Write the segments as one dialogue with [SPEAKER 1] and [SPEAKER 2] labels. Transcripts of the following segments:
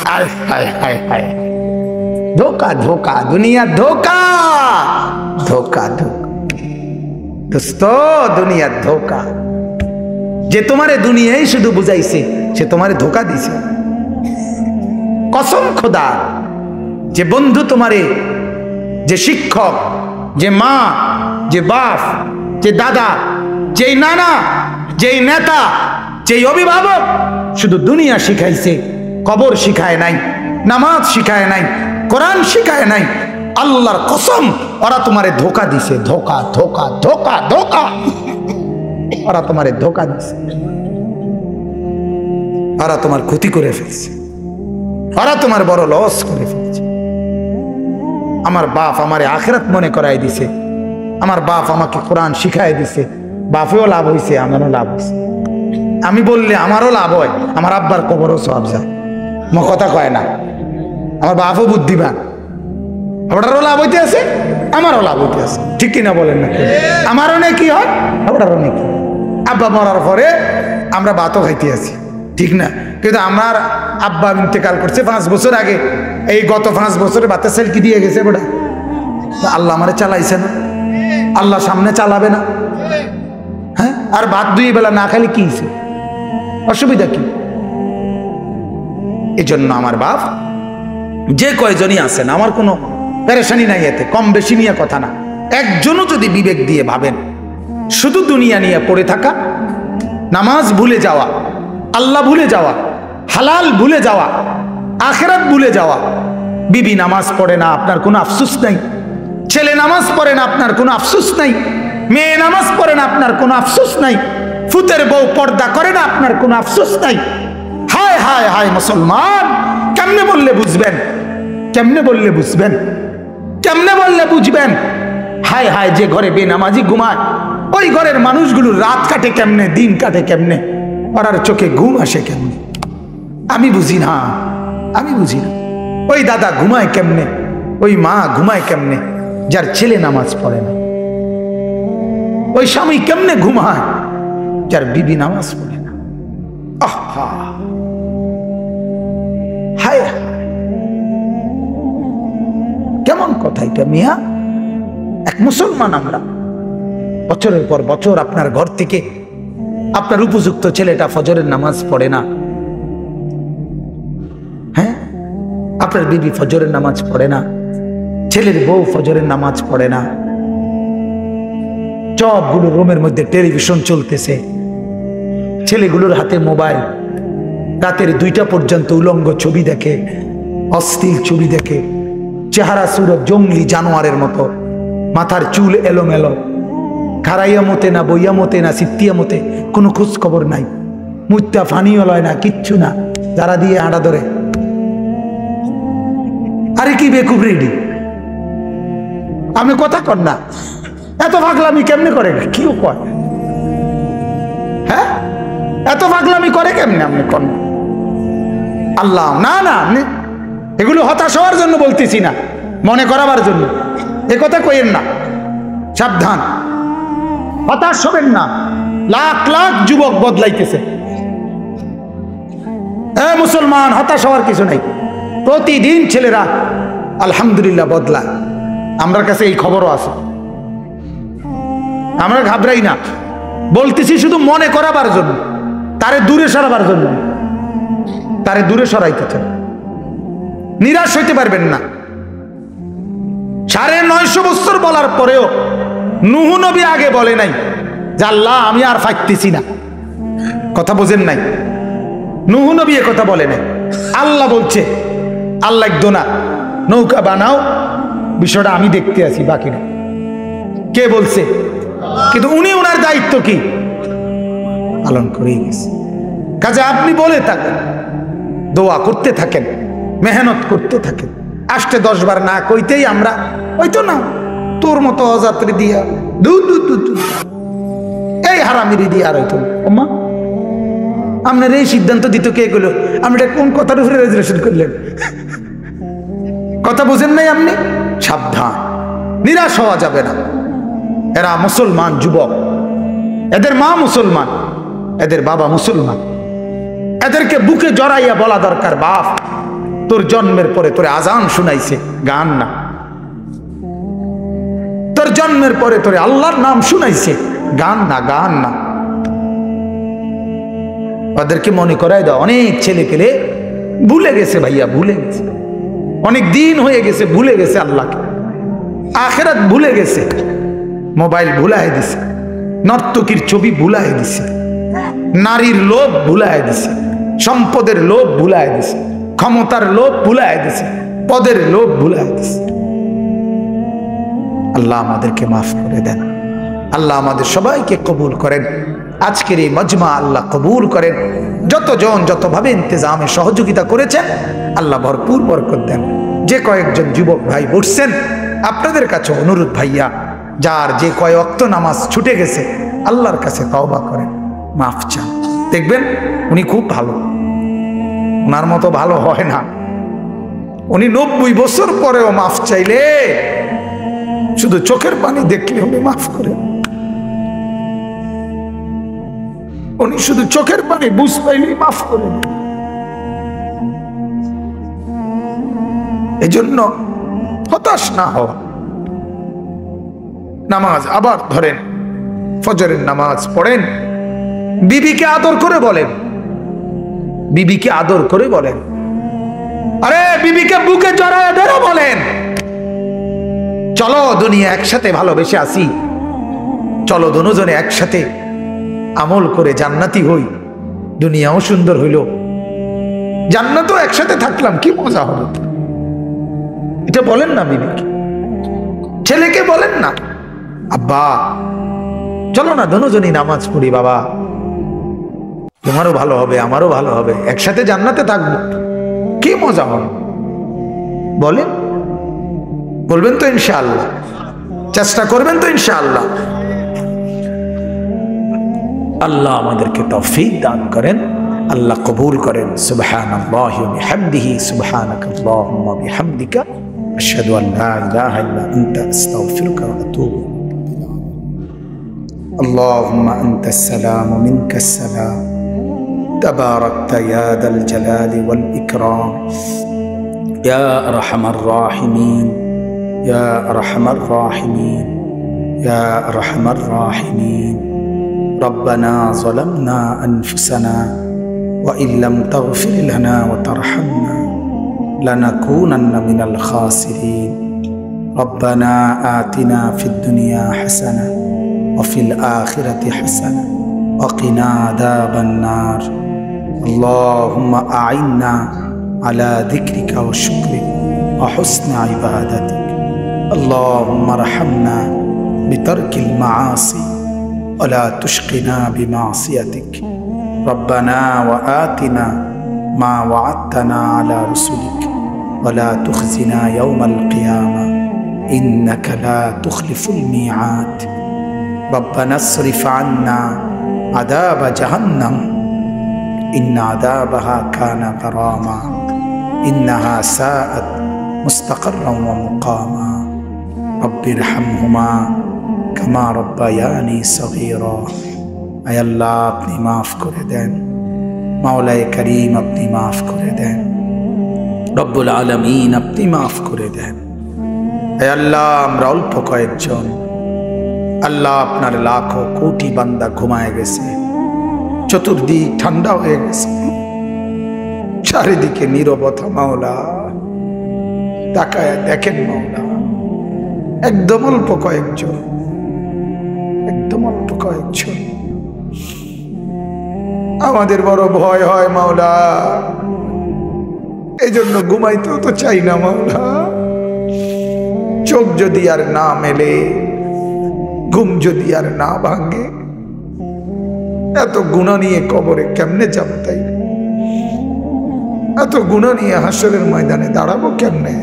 [SPEAKER 1] हाय हाय हाय हाय धोखा धोखा दुनिया धोखा धोखा धोखा दोस्तों दुनिया धोखा जे तुम्हारे दुनिया ही शुद्ध बुझाई से तुम्हारे धोखा दीसे कसम खुदा जे बंधु तुम्हारे जे शिक्षक जे माँ जे बाप जे दादा जे नाना जे नेता जे अभिभावक शुद्ध दुनिया शिखाइছে कबर शिखाय नाई नामाज शिखाय नाई कुरान शिखाय नाई अल्लाहर कसम ओरा तुम्हारे धोखा दिसे धोखा धोखा धोखा धोखा ओरा तुम्हारे धोखा दिसे ओरा तुम्हार क्षति करे फेलছে ओरा तुम्हार बड़ लस करे फेलছে আমার বাপ আমারে আখিরাত মনে করাই দিছে আমার বাপ আমাকে কোরআন শিখাই দিছে বাপেও লাভ হইছে আমারও লাভ হইছে আমি বললে আমারও লাভ হয় আমার আব্বার কবরও সওয়াব যায় মো কথা কয় না আমার বাপও বুদ্ধিমান আপনারও লাভ হইতে আছে আমারও লাভ হইতে আছে ঠিক কি না বলেন না আমারও নাকি হয় আপনারও নাকি আব্বা মরার পরে আমরা ভাতও খাইতে আছি ঠিক না কিন্তু আমার আব্বা ইন্তেকাল করছে 5 বছর আগে এই গত 5 বছরে ভাতে সেল কি দিয়ে গেছে বড়া আল্লাহ আমারে চালাইছে না আল্লাহ সামনে চালাবে না হ্যাঁ আর ভাত দুই বেলা না খালি কি হইছে অসুবিধা কি এজন্য আমার বাপ যে কয়জনই আছেন আমার কোনো পেরেশানি নাই এতে কম বেশি নিয়ে কথা না একজনও যদি বিবেক দিয়ে ভাবেন শুধু দুনিয়া নিয়ে পড়ে থাকা নামাজ ভুলে যাওয়া আল্লাহ ভুলে যাওয়া হালাল ভুলে যাওয়া আখিরাত ভুলে যাওয়া বিবি নামাজ পড়ে না আপনার কোনো আফসোস নাই ছেলে নামাজ পড়ে না আপনার কোনো আফসোস নাই মেয়ে নামাজ পড়ে না আপনার কোনো আফসোস নাই ফুতের বউ পর্দা করে না আপনার কোনো আফসোস নাই হায় হায় হায় মুসলমান কেমনে বললে বুঝবেন কেমনে বললে বুঝবেন কেমনে বললে বুঝবেন হায় হায় যে ঘরে বেনামাজি ঘুমায় ওই ঘরের মানুষগুলো রাত কাটে কেমনে দিন কাটে কেমনে ওর চোখে ঘুম আসে কেমনে আমি বুঝি না আমি বুঝি না ওই দাদা ঘুমায় কেমনে ওই মা ঘুমায় কেমনে যার ছেলে নামাজ পড়ে না ওই স্বামী কেমনে ঘুমায় যার বিবি নামাজ পড়ে না আহা হায় কেমন কথা এটা মিয়া এক মুসলমান আমরা বছরের পর বছর আপনার ঘর থেকে আপনার উপযুক্ত ছেলেটা ফজরের নামাজ পড়ে না হ্যাঁ আপনার বিবি ফজরের নামাজ পড়ে না ছেলের বউ ফজরের নামাজ পড়ে না সবগুলো রুমের মধ্যে টেলিভিশন চলতেছে ছেলেগুলোর হাতে মোবাইল রাতের 2টা পর্যন্ত উলঙ্গ ছবি দেখে অশ্লীল ছবি দেখে চেহারা সুরত জঙ্গলি জানোয়ারের মতো মাথার চুল এলোমেলো খারাইয়া মতে না বইয়া মতে না সিত্তিয়া মতে কোনো খোঁজ খবর নাই মুত্তা ফানিও লয় না কিচ্ছু না যারা দিয়ে আড়া ধরে আরে কি বেকুব রেডি আমি কথা কর না এত পাগলামি কেমনে করে কিও কয় হ্যাঁ এত পাগলামি করে কেমনে আপনি কোন আল্লাহ না না এগুলো হতাশ হওয়ার জন্য বলতেছি না মনে করাবার জন্য এ কথা কইেন না সাবধান হতাশ হবেন না লাখ লাখ যুবক বদলাইতেছে মুসলমান হতাশ হওয়ার কিছু নাই প্রতিদিন ছেলেরা আলহামদুলিল্লাহ বদলায় আমার কাছে এই খবরও আছে আমরা ঘাবড়াই না বলতেছি শুধু মনে করাবার জন্য তারে দূরে সরাবার জন্য তারে দূরে সরাইতে চান নিরাশ হইতে পারবেন না 950 বছর বলার পরেও নূহ নবী আগে বলে নাই যে আল্লাহ আমি আর ফাইতেছি না কথা বোঝেন নাই নূহ নবী এ কথা বলে নাই আল্লাহ বলছে আল্লাহ একদোনা নৌকা বানাও বিষয়টা আমি দেখতে আছি বাকি না কে বলছে কিন্তু উনি ওনার দায়িত্ব কি পালন করেই গেছে কাজে আপনি বলে থাকেন দোয়া করতে থাকেন মেহনত করতে থাকেন আসতে 10 বার না কইতেই আমরা হয়তো না তোর মতো অযাত্রী দিয়া এই হারামিরি দিয়া আর হইতো ওমা আপনার এই সিদ্ধান্ত দিত কে গেল আমি এটা কোন কথার উপরে রেজুলেশন করলেন কথা বুঝেন নাই আপনি সাবধান নিরাশ হওয়া যাবে না এরা মুসলমান যুবক এদের মা মুসলমান এদের বাবা মুসলমান এদেরকে বুকে জড়াইয়া বলা দরকার বাপ তোর জন্মের পরে তোরে আজান শুনাইছে, গান না। তোর জন্মের পরে তোরে আল্লাহর নাম শুনাইছে, গান না, গান না। ওদেরকে মনে করাই দাও, অনেক ছেলে পেলে ভুলে গেছে ভাইয়া, ভুলে গেছে, অনেক দিন হয়ে গেছে, ভুলে গেছে আল্লাহকে, আখিরাত ভুলে গেছে, মোবাইল ভুলাই দিছে, নর্তকীর ছবি ভুলাই দিছে, নারীর লোভ ভুলাই দিছে, সম্পদের লোভ ভুলাই দিছে, ক্ষমতার লোভ ভুলাই দিছে, পদের লোভ ভুলাই দিছে। আল্লাহ আমাদেরকে মাফ করে দেন, আল্লাহ আমাদের সবাইকে কবুল করেন। আজকের এই মজমা আল্লাহ কবুল করেন। যতজন যতভাবে ইন্তজামে সহযোগিতা করেছেন আল্লাহ ভরপুর বরকত দেন। যে কয়েকজন যুবক ভাই বসছেন, আপনাদের কাছে অনুরোধ ভাইয়া, যার যে কয় ওয়াক্ত নামাজ ছুটে গেছে আল্লাহর কাছে তওবা করেন, মাফ চান। দেখবেন উনি খুব ভালো, ওনার মতো ভালো হয় না। উনি 90 বছর পরেও মাফ চাইলে শুধু চোখের পানি দেখলে উনি মাফ করেন। উনি শুধু চোখের পানি বুঝ পাইলেই মাফ করেন। এই জন্য হতাশ না হওয়া। নামাজ আবার ধরেন, ফজরের নামাজ পড়েন, বিবিকে আদর করে বলেন, বিবিকে আদর করে বলেন, আরে বিবিকে বুকে জড়ায় ধরে বলেন, চলো দুনিয়া একসাথে ভালোবেসে আসি, চলো দুজনে একসাথে আমল করে জান্নাতি হই, দুনিয়াও সুন্দর হইল, জান্নাতও একসাথে থাকলাম, কি মজা হলো। এটা বলেন না বিবিকে, ছেলেকে বলেন না, আব্বা চলো না দুজনই নামাজ পড়ি, বাবা তোমারও ভালো হবে আমারও ভালো হবে, একসাথে জান্নাতে থাকবো, কি মজা হবে। বলেন, বলবেন তো ইনশাআল্লাহ, চেষ্টা করবেন তো ইনশাআল্লাহ। আল্লাহ আমাদেরকে তৌফিক দান করেন, আল্লাহ কবুল করেন। সুবহানাল্লাহি ওয়া বিহামদিহি, সুবহানাকাল্লাহুম্মা বিহামদিকা, আশহাদু আন লা ইলাহা ইল্লা আনতা, আস্তাগফিরুকা ওয়া আতুবু ইলাইক। আল্লাহুম্মা আনতাস সালাম ওয়া মিনকাস সালাম, তাবারাকতা ইয়া যাল জালালি ওয়াল ইকরাম, ইয়া আরহামার রাহিমিন, ইয়া আরহামার রাহিমিন, ইয়া আরহামার রাহিমিন। ربنا ظلمنا أنفسنا وإن لم تغفر لنا وترحمنا لنكونن من الخاسرين. ربنا آتنا في الدنيا حسنة وفي الآخرة حسنة وقنا عذاب النار. اللهم أعنا على ذكرك وشكرك وحسن عبادتك. اللهم ارحمنا بترك المعاصي ولا تشقنا بمعصيتك. ربنا وآتنا ما وعدتنا على رسلك ولا تخزنا يوم القيامة إنك لا تخلف الميعاد. ربنا اصرف عنا عذاب جهنم إن عذابها كان غراما إنها ساءت مستقرا ومقاما. رب ارحمهما কামা রব্বায়ানি সগীরা। আয় আল্লাহ আপনি মাফ করে দেন, মাওলায়ে কারীম আপনি মাফ করে দেন, রব্বুল আলামিন আপনি মাফ করে দেন। আয় আল্লাহ আমরা অল্প কয়েকজন, আল্লাহ আপনার লাখো কোটি বান্দা ঘুমায় গেছে, চতুর্দিক ঠান্ডা হয়ে গেছে, চারিদিকে নীরবতা। মাওলা তাকায় দেখেন মাওলা, একদম অল্প কয়েকজন, একদম অল্প কয়েকজন। আমাদের বড় ভয় হয় মাওলা, এই জন্য ঘুমাইতেও তো চাই না মাওলা। চোখ যদি আর না মেলে, ঘুম যদি আর না ভাঙে, এত গুনাহ নিয়ে কবরে কেমনে যাব? তাই এত গুনাহ নিয়ে হাসরের ময়দানে দাঁড়াবো কেমনে?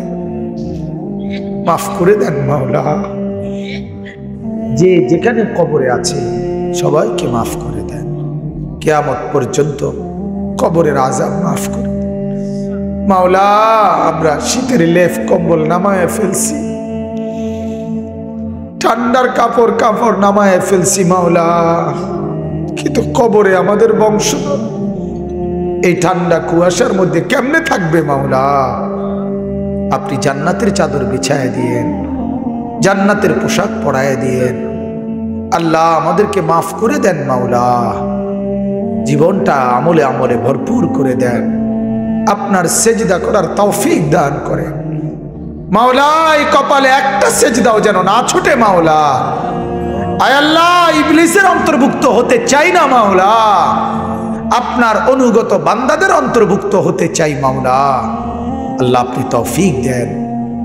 [SPEAKER 1] মাফ করে দেন মাওলা, যে যেখানে কবরে আছে সবাইকে মাফ করে দেন। কিয়ামত পর্যন্ত কবরের আযাব মাফ করে দেন মাওলা। আমরা শীতের লেপ কম্বল নামায় ফেলছি, ঠান্ডার কাপড় নামায় ফেলছি মাওলা, কিন্তু কবরে আমাদের বংশধর এই ঠান্ডা কুয়াশার মধ্যে কেমনে থাকবে মাওলা? আপনি জান্নাতের চাদর বিছায় দিয়েন, জান্নাতের পোশাক পরায় দিয়েন। আল্লাহ আমাদেরকে মাফ করে দেন মাওলা, জীবনটা আমলে আমলে ভরপুর করে দেন, আপনার সেজদা করার তৌফিক দান করেন মাওলা। এই কপালে একটা সেজদাও যেন না ছোটে মাওলা। আয় আল্লাহ, ইবলিসের অন্তর্ভুক্ত হতে চাই না মাওলা, আপনার অনুগত বান্দাদের অন্তর্ভুক্ত হতে চাই মাওলা। আল্লাহ আপনি তৌফিক দেন,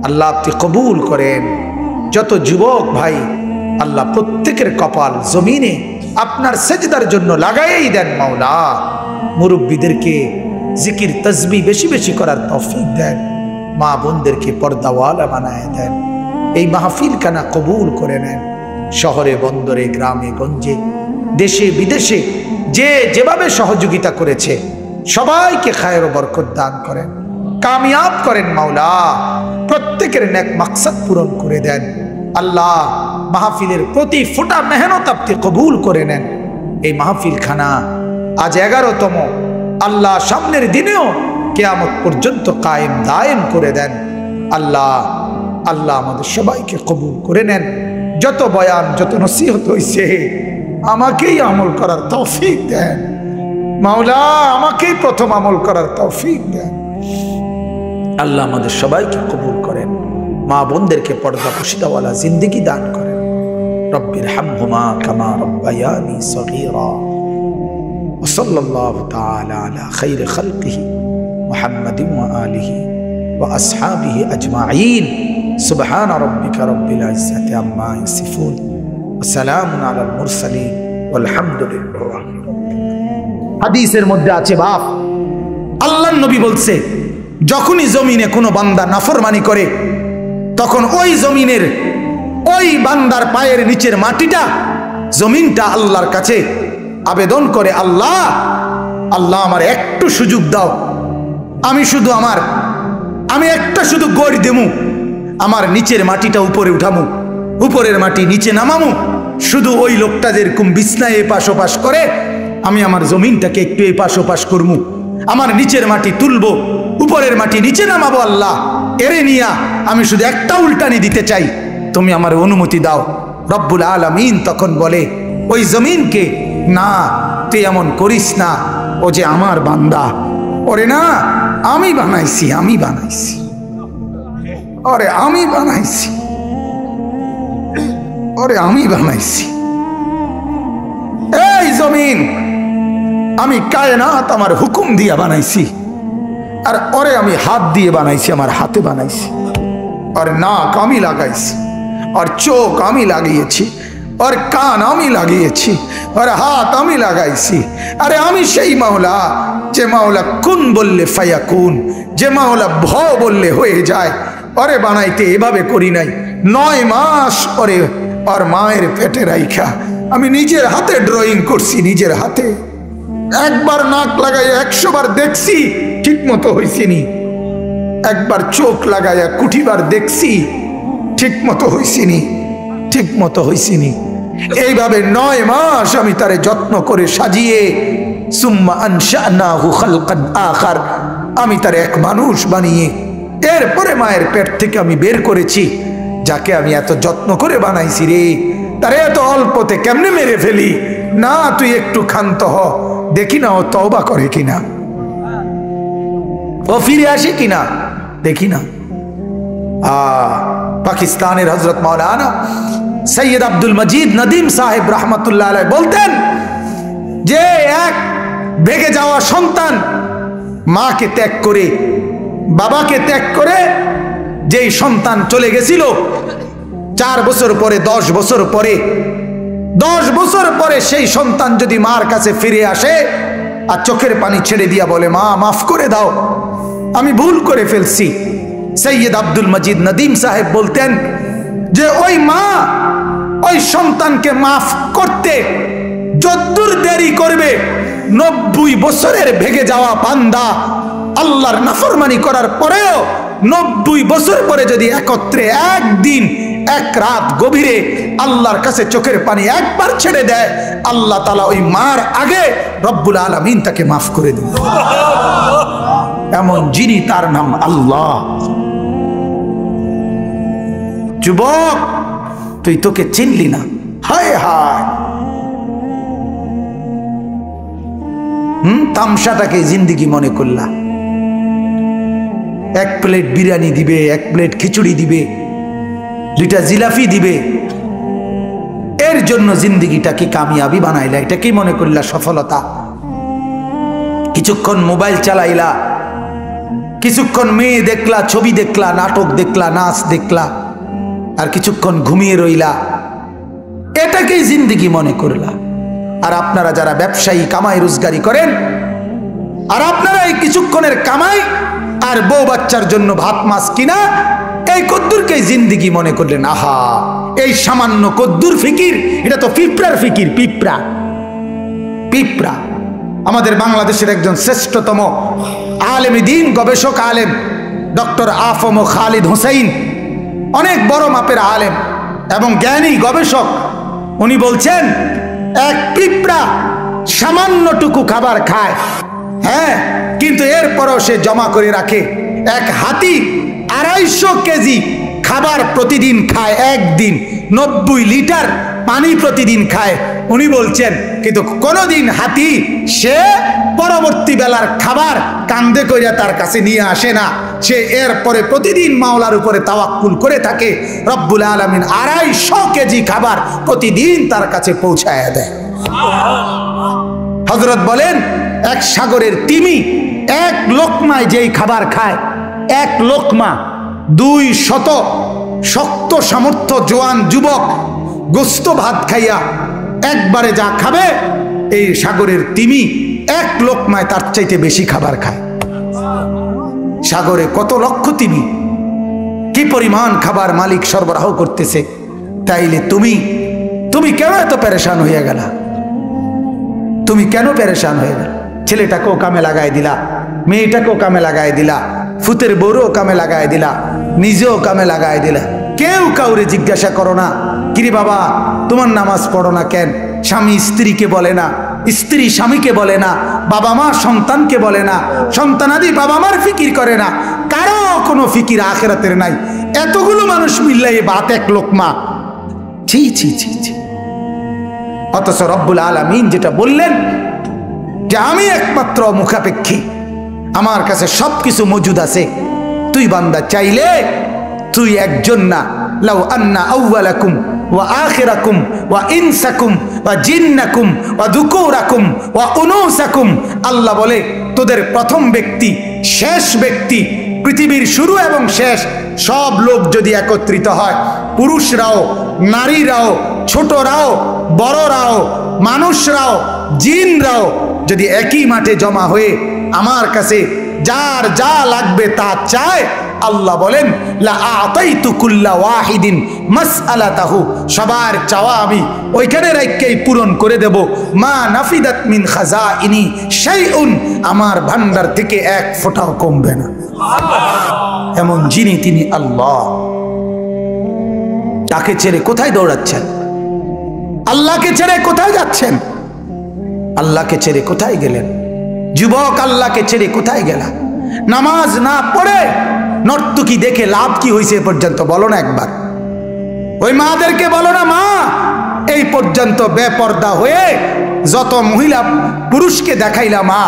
[SPEAKER 1] আল্লাহ আপনি কবুল করেন। যত যুবক ভাই আল্লাহ প্রত্যেকের কপাল জমিনে আপনার সেজদার জন্য লাগাইই দেন মাওলা। মুরব্বীদেরকে জিকির তসবিহ বেশি বেশি করার তৌফিক দেন, মা বোনদেরকে পর্দাওয়ালা বানায় দেন। এই মাহফিল কানা কবুল করে নেন। শহরে বন্দরে গ্রামে গঞ্জে দেশে বিদেশে যে যেভাবে সহযোগিতা করেছে সবাইকে খায়ের ও বরকত দান করেন, কামিয়াব করেন মাওলা। প্রত্যেকের নেক মাকসাদ পূরণ করে দেন আল্লাহ। মাহফিলের প্রতি ফোঁটা মেহনত আপনি কবুল করে নেন। এই মাহফিল খানা আজ 11তম, আল্লাহ সামনের দিনেও কিয়ামত পর্যন্ত কায়েম দায়েম করে দেন আল্লাহ। আল্লাহ আমাদের সবাইকে কবুল করে নেন। যত বয়ান যত নসিহত হইছে আমাকেই আমল করার তৌফিক দেন মাওলা, আমাকেই প্রথম আমল করার তৌফিক দেন আল্লাহ। আমাদের সবাইকে কবুল করেন, মা বোনদেরকে পর্দা পুশিদাওয়ালা জিন্দেগি দান করেন। রব্বির হামহুমা কামা রব্বায়ানি সগীরা। ওয়া সাল্লাল্লাহু তাআলা আলা খাইরি খালকিহি মুহাম্মাদিন ওয়া আলিহি ওয়া আসহাবিহি আজমাইন। সুবহানা রাব্বিকা রব্বিল ইজ্জাতি আম্মা ইয়াসিফুন ওয়া সালামুন আলাল মুরসালিন ওয়ালহামদুলিল্লাহি রাব্বিল আলামিন। হাদিসের মধ্যে আছে বাপ, আল্লাহর নবী বলছে যখনই জমিনে কোনো বান্দা নাফরমানি করে তখন ওই জমিনের ওই বান্দার পায়ের নিচের মাটিটা জমিনটা আল্লাহর কাছে আবেদন করে, আল্লাহ আল্লাহ আমার একটু সুযোগ দাও, আমি একটা শুধু গড় দেমু, আমার নিচের মাটিটা উপরে উঠামু, উপরের মাটি নিচে নামামু। শুধু ওই লোকটা যেরকম বিছনায় এপাশ ওপাশ করে আমি আমার জমিনটাকে একটু এপাশ ওপাশ করমু, আমার নিচের মাটি তুলবো, উপরের মাটি নিচে নামাবো। আল্লাহ এরে নিয়া আমি শুধু একটা উল্টানি দিতে চাই, তুমি আমার অনুমতি দাও। রব্বুল আলামিন তখন বলে ওই জমিনকে, না তুই এমন করিস না, ও যে আমার বান্দা, ওরে না আমি বানাইছি, ওরে আমি বানাইছি। এই জমিন আমি কায়নাত আমার হুকুম দিয়ে বানাইছি, আর ওরে আমি হাত দিয়ে বানাইছি, আমার হাতে বানাইছি। আর নাক আমি লাগাইছি, আর চোখ আমি লাগিয়েছি, আর কান আমি লাগিয়েছি, আর হাত আমি লাগাইছি। আরে আমি সেই মাওলা যে মাওলা কুন বললে ফায়াকুন, যে মাওলা ভ বললে হয়ে যায়। ওরে বানাইতে এভাবে করি নাই, 9 মাস ওরে আর মায়ের পেটে রাইখা আমি নিজের হাতে ড্রয়িং করছি, নিজের হাতে। একবার নাক লাগাইয়া 100 বার দেখছি, ঠিক মতো হয়েছিনি। একবার চোখ লাগাইয়া কুঠিবার দেখছি, ঠিক মতো হয়েছিনি। এইভাবে 9 মাস আমি তারে যত্ন করে সাজিয়ে, সুম্মা আনশানাহু খালকান আখার, আমি তারে এক মানুষ বানিয়ে এরপরে মায়ের পেট থেকে আমি বের করেছি। যাকে আমি এত যত্ন করে বানাইছি রে, তারে এত অল্পতে কেমনে মেরে ফেলি? না তুই একটু ক্ষান্ত হ, দেখি না ও তওবা করে কিনা, ও ফিরে আসে কিনা, দেখি না। পাকিস্তানের হযরত মাওলানা সৈয়দ আব্দুল মজিদ নদীম সাহেব রহমতুল্লাহ আলাইহি বলতেন যে এক ভেগে যাওয়া সন্তান মাকে ত্যাগ করে, বাবাকে ত্যাগ করে যেই সন্তান চলে গেছিল, 4 বছর পরে 10 বছর পরে 10 বছর পরে সেই সন্তান যদি মার কাছে ফিরে আসে আর চোখের পানি ছেড়ে দিয়া বলে, মা মাফ করে দাও, আমি ভুল করে ফেলছি, সৈয়দ আব্দুল মজিদ নদীম সাহেব বলতেন যে ওই মা ওই সন্তানকে মাফ করতে যদ্দূর দেরি করবে, 90 বছরের ভেগে যাওয়া বান্দা আল্লাহর নাফরমানি করার পরেও 90 বছর পরে যদি একত্রে একদিন এক রাত গভীরে আল্লাহর কাছে চোখের পানি একবার ছেড়ে দেয়, আল্লাহ তাআলা ওই মার আগে রব্বুল আলামিন তাকে মাফ করে দেন। এমন যিনি, তার নাম আল্লাহ। যুবক, তুই তোকে চিনলি না, হায় হায়। তামসাটাকে জিন্দিগি মনে করলা। এক প্লেট বিরিয়ানি দিবে, এক প্লেট খিচুড়ি দিবে, 2টা জিলাপি দিবে, এর জন্য জিন্দিগিটাকে কামিয়াবি বানাইলা। এটা কি মনে করলা সফলতা? কিছুক্ষণ মোবাইল চালাইলা, কিছুক্ষণ মেয়ে দেখলা, ছবি দেখলা, নাটক দেখলা, নাচ দেখলা, আর কিছুক্ষণ ঘুমিয়ে রইলা, এটাকেই জিন্দিগি মনে করলা। আর আপনারা যারা ব্যবসায়ী কামাই রোজগারি করেন, আর আপনারা এই কিছুক্ষণের কামাই আর বউ বাচ্চার জন্য ভাত মাছ কিনা, এই কদ্দুরকে জিন্দিগি মনে করলেন। আহা, এই সামান্য কদ্দুর ফিকির, এটা তো পিঁপড়ার ফিকির। পিঁপড়া পিঁপড়া। আমাদের বাংলাদেশের একজন শ্রেষ্ঠতম আলেম দ্বীন, গবেষক আলেম ডক্টর আফম খালিদ হোসেন, অনেক বড় মাপের আলেম এবং জ্ঞানী গবেষক, উনি বলছেন এক পিঁপড়া সামান্যটুকু খাবার খায়, হ্যাঁ, কিন্তু এরপরও সে জমা করে রাখে। এক হাতি 250 কেজি খাবার প্রতিদিন খায়, একদিন 90 লিটার পানি প্রতিদিন খায়। উনি বলছেন কিন্তু কোনোদিন হাতি সে পরবর্তী বেলার খাবার কান্দে কইরা তার কাছে নিয়ে আসে না। সে এরপরে প্রতিদিন মাওলার উপরে তাওয়াক্কুল করে থাকে। রব্বুল আলামিন 250 কেজি খাবার প্রতিদিন তার কাছে পৌঁছায় দেয়। হযরত বলেন, এক সাগরের তিমি এক লোকমায় যেই খাবার খায়, এক লোকমা 200 শক্ত সামর্থ্য জোয়ান যুবক গোস্ত ভাত খাইয়া একবারে যা খাবে, এই সাগরের তিমি এক লোকমায় তার চাইতে বেশি খাবার খায়। সাগরে কত লক্ষ তিমি, কি পরিমাণ খাবার মালিক সরবরাহ করতেছে। তাইলে তুমি কেন এত পেরেশান হয়ে গেলা? তুমি কেন পেরেশান হয়ে গেল? ছেলেটাকেও কামে লাগাই দিলা, মেয়েটাকেও কামে লাগাই দিলা, ফুতের বউরও কামে লাগাই দিলা, নিজেও কামে লাগাই দিলা। কেউ কাউরে জিজ্ঞাসা করো না, কিরে বাবা তোমার নামাজ পড়ো না কেন? স্বামী স্ত্রীকে বলে না, স্ত্রী স্বামীকে বলে না, বাবা মা সন্তানকে বলে না, সন্তানাদি বাবা মার ফিকির করে না, কারো কোনো ফিকির আখিরাতের নাই। এতগুলো মানুষ মিললে ভাত এক লোকমা, ছি ছি ছি ছি। অথচ রব্বুল আলামিন যেটা বললেন যে আমি একমাত্র মুখাপেক্ষী, আমার কাছে সবকিছু মজুদ আছে। তুই বান্দা চাইলে তুই একজন না, লাউ আন্না আউওয়ালাকুম ওয়া আখিরাকুম ওয়া ইনসাকুম ওয়া জিন্নাকুম ওয়া যুকুরাকুম ওয়া উনুসাকুম, আল্লাহ বলে তোদের প্রথম ব্যক্তি, শেষ ব্যক্তি, পৃথিবীর শুরু এবং শেষ সব লোক যদি একত্রিত হয়, পুরুষরাও, নারীরাও, ছোটরাও, বড়রাও, মানুষরাও, জিনরাও যদি একই মাঠে জমা হয়ে আমার কাছে যার যা লাগবে তা চায়, আল্লাহ বলেন লা আতাইতু কুল্লা ওয়াহিদিন মাসআলাতাহু, সবার চাওয়া আমি ওইখানে রাখকেই পূরণ করে দেব। মা নাফিদাত মিন খাজাইনি শাইউন, আমার ভান্ডার থেকে এক ফোঁটাও কমবে না। এমন যিনি, তিনি আল্লাহ। তাকে ছেড়ে কোথায় দৌড়াচ্ছেন? আল্লাহকে ছেড়ে কোথায় যাচ্ছেন? আল্লাহকে ছেড়ে কোথায় গেলেন? যুবক, আল্লাহকে ছেড়ে কোথায় গেলা? নামাজ না পড়ে নর্তকী দেখে লাভ কি হয়েছে এ পর্যন্ত বলো না একবার। ওই মাদেরকে বলো না, মা এই পর্যন্ত বেপর্দা হয়ে যত মহিলা পুরুষকে দেখাইলা, মা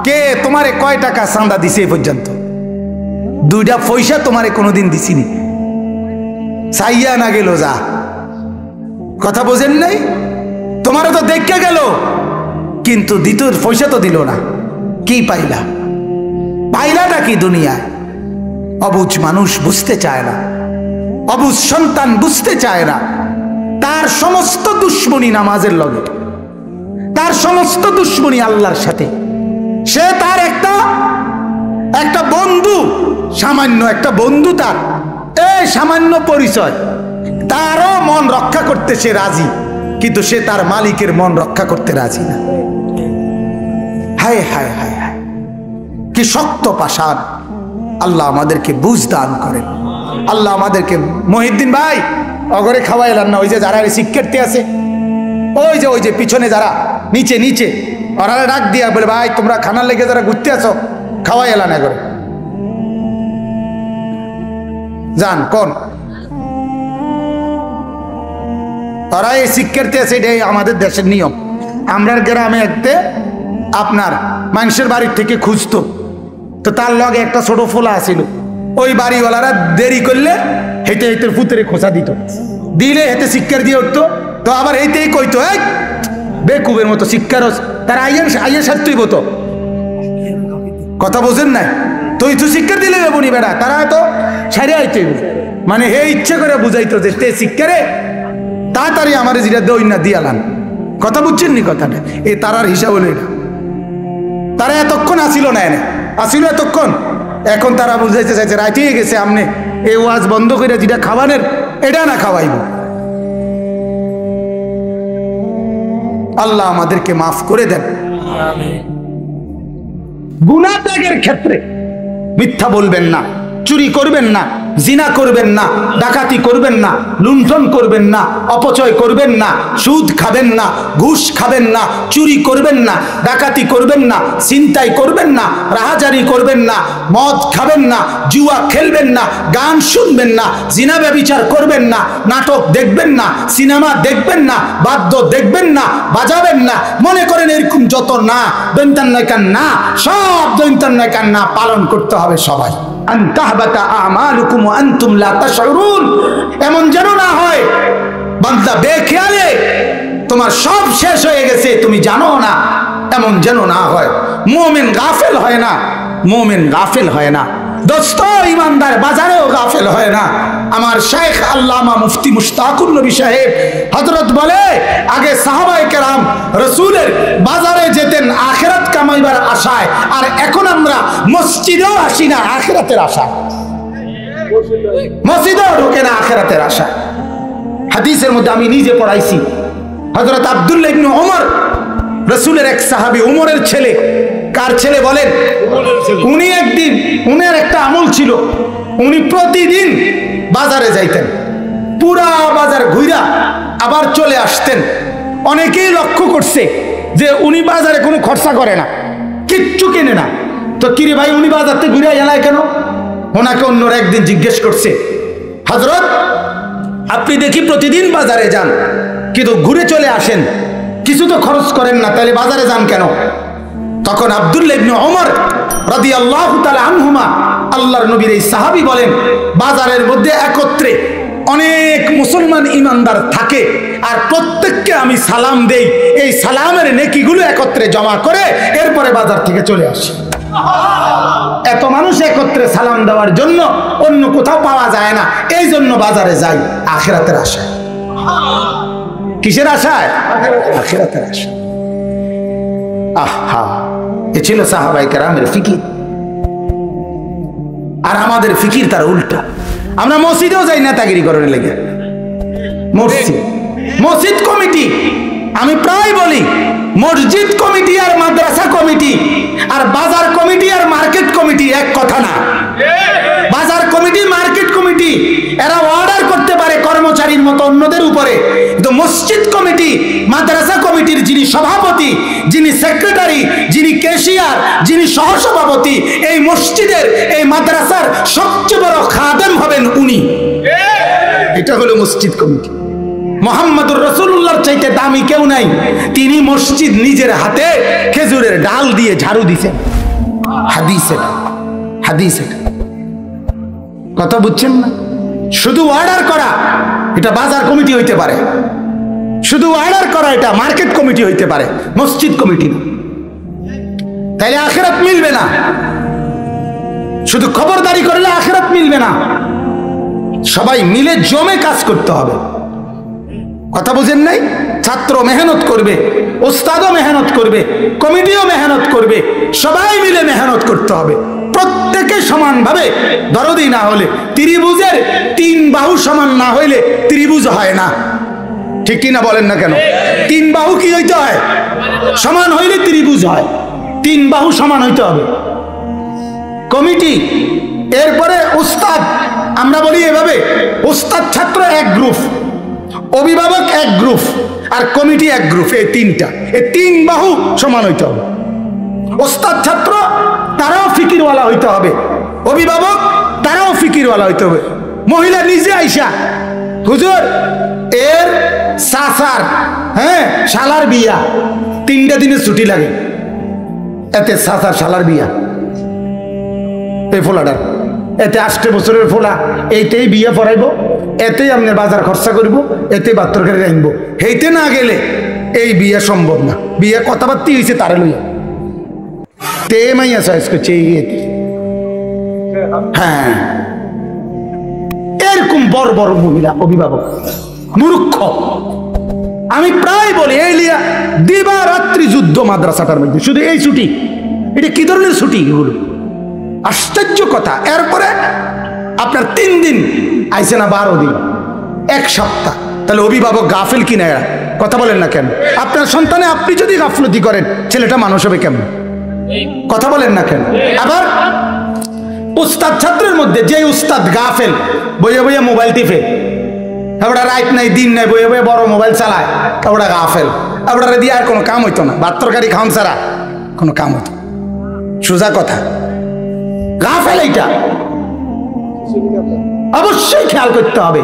[SPEAKER 1] কে তোমারে কয় টাকা চাঁদা দিছে এ পর্যন্ত? 2টা পয়সা তোমারে কোনোদিন দিছিনি, চাইয়া না গেল যা। কথা বোঝেন নাই? তোমারও তো দেখে গেল, কিন্তু দ্বিতীয় পয়সা তো দিল না। কি পাইলা? পাইলাটা কি দুনিয়ায়? অবুঝ মানুষ বুঝতে চায় না, অবুঝ সন্তান বুঝতে চায় না। তার সমস্ত দুশ্মনী নামাজের লগে, তার সমস্ত দুশ্মনী আল্লাহর সাথে। সে তার একটা বন্ধু, সামান্য একটা বন্ধু, তার এই সামান্য পরিচয়, তারও মন রক্ষা করতে সে রাজি, কিন্তু সে তার মালিকের মন রক্ষা করতে রাজি না। হায় হায় হায় হায়, কি শক্ত পাষাণ! আল্লাহ আমাদেরকে বুঝ দান করেন। আল্লাহ আমাদেরকে, মহিউদ্দিন ভাই অগরে খাওয়াইলাম না। ওই যে যারা শিক্ষার্থী আছে, ওই যে পিছনে যারা নিচে নিচে ওরা ডাক দিয়া বলে, ভাই তোমরা খানার লেগে যারা ঘুরতে আছো খাওয়াই এলাম এগরে যান কোন। ওরা এই শিক্ষার্থী আছে, এটাই আমাদের দেশের নিয়ম। আমরার গ্রামে একতে আপনার মানুষের বাড়ির থেকে খুঁজতো, তো তার লগে একটা ছোট ফোলা আছিল, ওই বাড়িওয়ালারা দেরি করলে হেঁটে হেঁটে ফুতেরে খোঁচা দিত, দিলে হেঁটে শিক্ষার দিয়ে উঠতো। তো আবার এইতেই কইতো, এই বেকুবের মতো শিক্ষার তারা আইয়ের সাথেই বতো কথা বোঝেন নাই, তুই তো শিক্ষা দিলে যাবনি বেড়া, তারা তো সারে আইতে মানে হে ইচ্ছে করে বুঝাইতো যে তে শিক্ষারে তাড়াতাড়ি আমার যেটা দই না দিয়ালাম। কথা বুঝছেন নি কথাটা? এই তারার হিসাব হলো এটা। তারা এতক্ষণ আসিল না, এনে আসিল এতক্ষণ, এখন তারা বুঝাইতে চাইছে রাইতেই গেছে আমনে এই ওয়াজ বন্ধ করে যেটা খাওয়ানের এটা না খাওয়াইব। আল্লাহ আমাদেরকে মাফ করে দেন। গুনাহ ত্যাগের ক্ষেত্রে মিথ্যা বলবেন না, চুরি করবেন না, জিনা করবেন না, ডাকাতি করবেন না, লুণ্ঠন করবেন না, অপচয় করবেন না, সুদ খাবেন না, ঘুষ খাবেন না, চুরি করবেন না, ডাকাতি করবেন না, ছিনতাই করবেন না, রাহাজারি করবেন না, মদ খাবেন না, জুয়া খেলবেন না, গান শুনবেন না, জিনা ব্যভিচার করবেন না, নাটক দেখবেন না, সিনেমা দেখবেন না, বাদ্য দেখবেন না, বাজাবেন না। মনে করেন এরকম যত না দৈন্তান্নয়কান না, সব দৈন্তান্নয়কান না পালন করতে হবে সবাই। এমন যেন না হয় বান্দা বেখেয়ালে তোমার সব শেষ হয়ে গেছে তুমি জানো না, এমন যেন না হয়। মুমিন গাফেল হয় না, মুমিন গাফেল হয় না দোস্ত, ইমানদার বাজারেও গাফেল হয় না। আমার শেখ আল্লামা মুফতি মুশতাকুর নবী সাহেব হযরত বলে, আগে সাহাবায়ে কেরাম রাসূলের বাজারে যেতেন আখিরাত কামাইবার আশায়, আর এখন আমরা মসজিদেও আসি না আখিরাতের আশায়, মসজিদেও ঢোকে না আখিরাতের আশায়। হাদিসের মধ্যে আমি নিজে পড়াইছি, হযরত আব্দুল্লাহ ইবনে ওমর রাসূলের এক সাহাবী, উমরের ছেলে। কার ছেলে বলেন? উনি একদিন, উনার একটা আমল ছিল, উনি প্রতিদিন বাজারে যাইতেন, পুরা বাজার ঘুরা আবার চলে আসতেন। অনেকেই লক্ষ্য করছে যে উনি বাজারে কোনো খরচা করে না, কিচ্ছু কেনে না। তো কিরে ভাই উনি বাজার থেকে ঘুরে এলায় কেন? ওনাকে অন্যরা একদিন জিজ্ঞেস করছে, হযরত আপনি দেখি প্রতিদিন বাজারে যান কিন্তু ঘুরে চলে আসেন, কিছু তো খরচ করেন না, তাহলে বাজারে যান কেন? তখন আব্দুল্লাহ ইবনে ওমর রাদিয়াল্লাহু তাআলা আনহুমা, আল্লাহর নবীর এই সাহাবী বলেন, বাজারের মধ্যে একত্রে অনেক মুসলমান ইমানদার থাকে, আর প্রত্যেককে আমি সালাম দেই, এই সালামের নেকিগুলো একত্রে জমা করে এরপরে বাজার থেকে চলে আসি। এত মানুষ একত্রে সালাম দেওয়ার জন্য অন্য কোথাও পাওয়া যায় না, এই জন্য বাজারে যাই আখিরাতের আশায়। কিসের আশায়? আখিরাতের আশায়। আহা, এ ছিল সাহাবায়ে কেরামের ফিকির। আর আমাদের ফিকির তার উল্টা। আমরা মসজিদেও যাই নেতাগিরি করার লেগে। মসজিদ কমিটি, আমি প্রায় বলি মসজিদ কমিটি আর মাদ্রাসা কমিটি আর বাজার কমিটি আর মার্কেট কমিটি এক কথা না। বাজার কমিটি, মার্কেট কমিটি এরা অর্ডার করতে পারে কর্মচারীর মতো অন্যদের উপরে, কিন্তু মসজিদ কমিটি, মাদ্রাসা কমিটির যিনি সভাপতি, যিনি সেক্রেটারি, যিনি ক্যাশিয়ার, যিনি সহসভাপতি, এই মসজিদের, এই মাদ্রাসার সবচেয়ে বড় খাদেম হবেন উনি। এটা হলো মসজিদ কমিটি। মুহাম্মদুর রাসূলুল্লাহর চাইতে দামি কেউ নাই। তিনি মসজিদ নিজের হাতে খেজুরের ডাল দিয়ে ঝাড়ু দিয়েছেন। হাদিসে কথা বুঝছেন না? শুধু অর্ডার করা এটা বাজার কমিটি হইতে পারে, শুধু অর্ডার করা এটা মার্কেট কমিটি হইতে পারে, মসজিদ কমিটি না। তাইলে আখিরাত মিলবে না। শুধু খবরদারি করলে আখিরাত মিলবে না। সবাই মিলে জমে কাজ করতে হবে। কথা বুঝেন নাই? ছাত্র মেহনত করবে, ওস্তাদও মেহনত করবে, কমিটিও মেহনত করবে, সবাই মিলে মেহনত করতে হবে। প্রত্যেকে সমানভাবে দরদি না হলে, ত্রিভুজের তিন বাহু সমান না হইলে ত্রিভুজ হয় না। ঠিক কিনা বলেন না কেন? তিন বাহু কি হইতে হয়? সমান হইলে ত্রিভুজ হয়। তিন বাহু সমান হইতে হবে। কমিটি, এরপরে উস্তাদ, আমরা বলি এভাবে উস্তাদ ছাত্র এক গ্রুপ, অভিভাবক এক গ্রুপ আর কমিটি এক গ্রুপ, এই তিনটা, এই তিন বাহু সমান হইতে হবে। ওস্তাদ ছাত্র তারাও ফিকিরওয়ালা হইতে হবে, অভিভাবক তারাও ফিকিরওয়ালা হইতে হবে। মহিলা নিজে আইসা, হুজুর এর সাসার শালার বিয়া, 3টা দিনের ছুটি লাগে, এতে সাসার শালার বিয়া, এই ফোলাটার এতে 8 বছরের ফোলা, এইতেই বিয়ে পড়াইব, এতেই আপনার বাজার খরচা করব, এতে বাত্তর করে আনবো, হেইতে না গেলে এই বিয়ে সম্ভব না। বিয়ে কথাবার্তি হয়েছে তারে লইয়া, তে মাইয়া চয়েস করছে এই এতে। হ্যাঁ, এরকম বড় বড় মহিলা অভিভাবক মূর্খ। আমি প্রায় বলি এই লিয়া দিবা রাত্রি যুদ্ধ মাদ্রাসাটার মধ্যে, শুধু এই ছুটি, এটা কি ধরনের ছুটি এগুলো? আশ্চর্য কথা। এরপরে আপনার 3 দিন আইসে না, 12 দিন, 1 সপ্তাহ। তাহলে অভিভাবক গাফিল কিনা? কথা বলেন না কেন? আপনার সন্তানে আপনি যদি গাফলতি করেন, ছেলেটা মানুষ হবে কেমন? কথা বলেন না কেন? আবার উস্তাদ ছাত্রের মধ্যে যে উস্তাদ গাফেল, বইয়ে বইয়ে মোবাইল টিপে, ওটা রাত নাই দিন নাই বইয়ে বইয়ে বড় মোবাইল চালায়, ওটা গাফেল, ওটা দিয়ে আর কোনো কাম হইতো না, ভাত তরকারি খাওয়ান ছাড়া কোনো কাম হইতো। সোজা কথা, গাফেল এইটা অবশ্যই খেয়াল করতে হবে।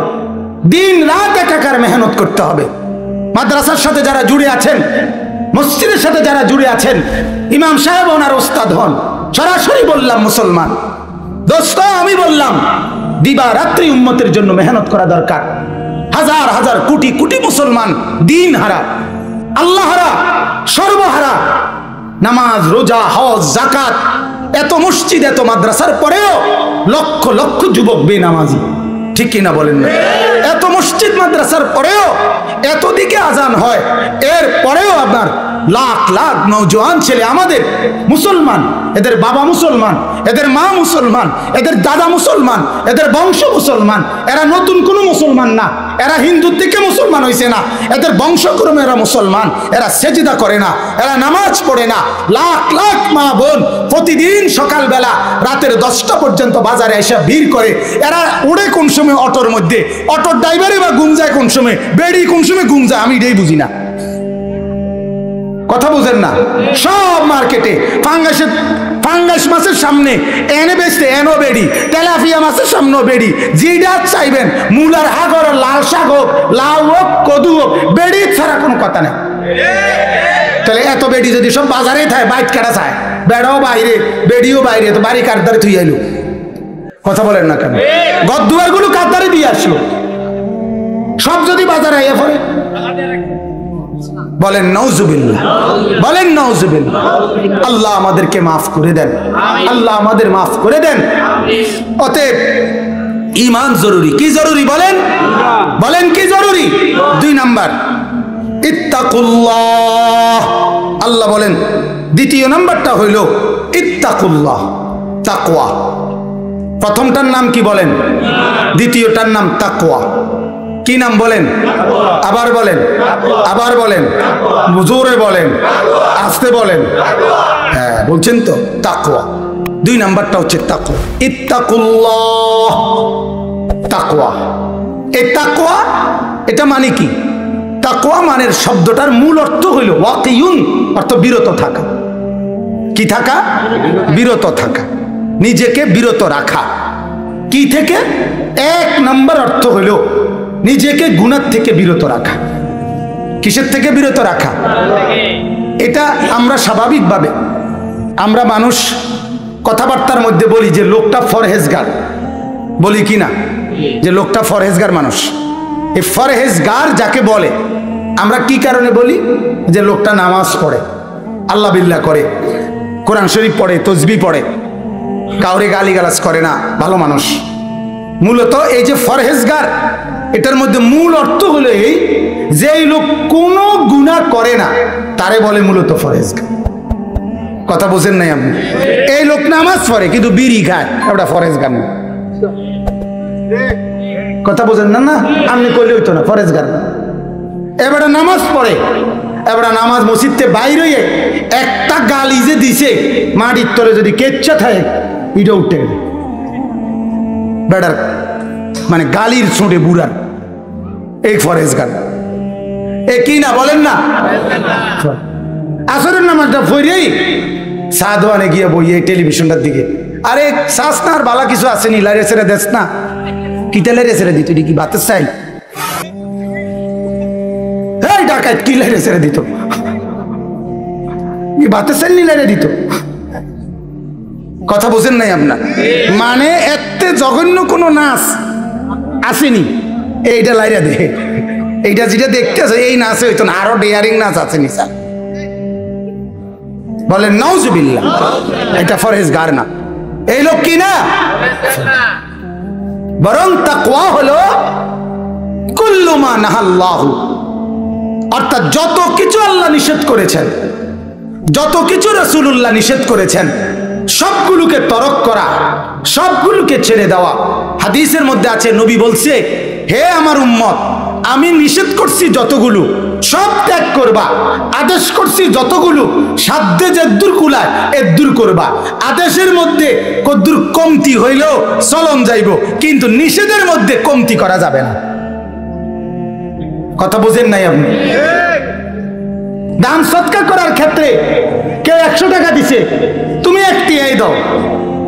[SPEAKER 1] দিন রাত একাকার মেহনত করতে হবে। মাদ্রাসার সাথে যারা জুড়ে আছেন, মসজিদের সাথে যারা জুড়ে আছেন, ইমাম সাহেব ওনার ওস্তাদ হন, সরাসরি বললাম মুসলমান দোস্ত, আমি বললাম দিবা রাত্রি উম্মতের জন্য মেহনত করা দরকার। হাজার হাজার কোটি কোটি মুসলমান দিন হারা, আল্লাহ হারা, সর্বহারা, নামাজ রোজা হজ জাকাত, এত মসজিদ এত মাদ্রাসার পরেও লক্ষ লক্ষ যুবক বেনামাজি, ঠিক কিনা বলেন না? এত মসজিদ মাদ্রাসার পরেও এত দিকে আজান হয়, এর পরেও আপনার লাখ লাখ নওজোয়ান ছেলে আমাদের মুসলমান, এদের বাবা মুসলমান, এদের মা মুসলমান, এদের দাদা মুসলমান, এদের বংশ মুসলমান, এরা নতুন কোনো মুসলমান না, এরা হিন্দুর দিকে মুসলমান হয়েছে না, এদের বংশক্রমে এরা মুসলমান, এরা সেজদা করে না, এরা নামাজ পড়ে না। লাখ লাখ মা বোন প্রতিদিন সকালবেলা রাতের 10টা পর্যন্ত বাজারে এসে ভিড় করে। এরা উড়ে কোন সময় অটোর মধ্যে, অটোর ড্রাইভারে বা ঘুম যায় কোন সময়, বেড়ি কোন সময় ঘুম যায়, আমি এটাই বুঝি না। কথা বুঝেন না? সব মার্কেটে ফাঙ্গাস মাছের সামনে এনে বেচতে এনো বেড়ি, তেলাপিয়া মাছের সামনেও বেড়ি, জিডা চাইবেন মূলার হাগর, লাল শাক হোক, লাউ হোক, কদু হোক, বেড়ি ছাড়া কোনো কথা নেই। তাহলে এত বেড়ি যদি সব বাজারেই থাকে, বাইক কাটা চায়, বেড়াও বাইরে বেড়িও বাইরে, তো বাড়ি কারদারে থুই আইলো। কথা বলেন না কেন? ঘর দুয়ার গুলো কারদারে দিয়ে আসলো, সব যদি বাজারে আইয়া পড়ে। বলেন নাউজুবিল্লাহ, বলেন নাউজুবিল্লাহ। আল্লাহ আমাদেরকে মাফ করে দেন, আল্লাহ আমাদের মাফ করে দেন। অতএব ঈমান জরুরি। কি জরুরি বলেন? বলেন কি জরুরি? 2 নাম্বার ইত্তাকুল্লাহ। আল্লাহ বলেন 2য় নাম্বারটা হইল ইত্তাকুল্লাহ, তাকওয়া। প্রথমটার নাম কি বলেন? দ্বিতীয়টার নাম তাকওয়া। কি নাম বলেন? আবার বলেন, আবার বলেন, জোরে বলেন, আস্তে বলেন। হ্যাঁ বলছেন তো, তাকওয়া। 2 নাম্বারটা হচ্ছে তাকওয়া, ইত্তাকুল্লাহ, তাকওয়া। এই তাকওয়া এটা মানে কি? তাকওয়া মানের শব্দটার মূল অর্থ হইল ওয়াকিউন, অর্থ বিরত থাকা। কি থাকা? বিরত থাকা, নিজেকে বিরত রাখা। কি থেকে? 1 নাম্বার অর্থ হইল নিজেকে গুনাহ থেকে বিরত রাখা। কিসের থেকে বিরত রাখা? এটা আমরা স্বাভাবিকভাবে, আমরা মানুষ কথাবার্তার মধ্যে বলি যে লোকটা ফরহেজগার, বলি কি না যে লোকটা ফরহেজগার মানুষ। এই ফরহেজগার যাকে বলে আমরা কি কারণে বলি? যে লোকটা নামাজ পড়ে, আল্লাহ বিল্লাহ করে, কোরআন শরীফ পড়ে, তসবিহ পড়ে, কাউরে গালিগালাজ করে না, ভালো মানুষ। মূলত এই যে ফরহেজগার, এটার মধ্যে মূল অর্থ হলো এই যে এই লোক কোনো গুনাহ করে না, তারে বলে মূলত ফরহেজগার। কথা বোঝেন নাই আপনি? এই লোক নামাজ পড়ে কিন্তু বিড়ি খায়, ওটা ফরহেজগার না। কথা বোঝেন না? না আপনি করলে হইতো না, ফরহেজগার না। এবারে নামাজ পড়ে, এবারে নামাজ মসজিদে বাইরে একটা গালি যে দিছে মাটির তলে যদি কেচ্ছা থাকে, এটা উঠে গেল বেড়ার, মানে গালির ছোটে বুড়ার এই ফরেজগার এ কি না বলেন না? আসরের নামাজটা পড়েই চা দোয়ানে গিয়ে বই এই টেলিভিশনটার দিকে, আরে চাস না আর বালা কিছু আসেনি, লাইরে ছেড়ে দেস না, কিতা লাইরে ছেড়ে দিত, কি বাতের চাই এই ডাকাত কি লাইরে ছেড়ে দিত, কি বাতের চাই নি লাইরে দিত। কথা বোঝেন নাই আপনার? মানে এত জঘন্য কোন নাচ আসেনি, এইটা লাইরা দেখে, এইটা যেটা দেখতেছে এই নাচে হইতো না, আরো ডেয়ারিং নাচ আসেনি স্যার, বলেন নাউজুবিল্লাহ। এটা ফরেজগার না, এই লোক কি না, বরং তাকওয়া হলো কুল্লু মা নাহাল্লাহু, অর্থাৎ যত কিছু আল্লাহ নিষেধ করেছেন, যত কিছু রাসূলুল্লাহ নিষেধ করেছেন সবগুলোকে তরক করা, সবগুলোকে ছেড়ে দেওয়া। হাদিসের মধ্যে আছে, নবী বলছে, হে আমার উম্মত, আমি নিষেধ করছি যতগুলো সব ত্যাগ করবা, আদেশ করছি যতগুলো সাধ্যে যেদূর কুলায় এদূর করবা। আদেশের মধ্যে কদ্দুর কমতি হইলেও চলন যাইব, কিন্তু নিষেধের মধ্যে কমতি করা যাবে না। কথা বুঝেন নাই আপনি? দান সৎকার করার ক্ষেত্রে কেউ 100 টাকা দিছে, তুমি একটি এই দাও,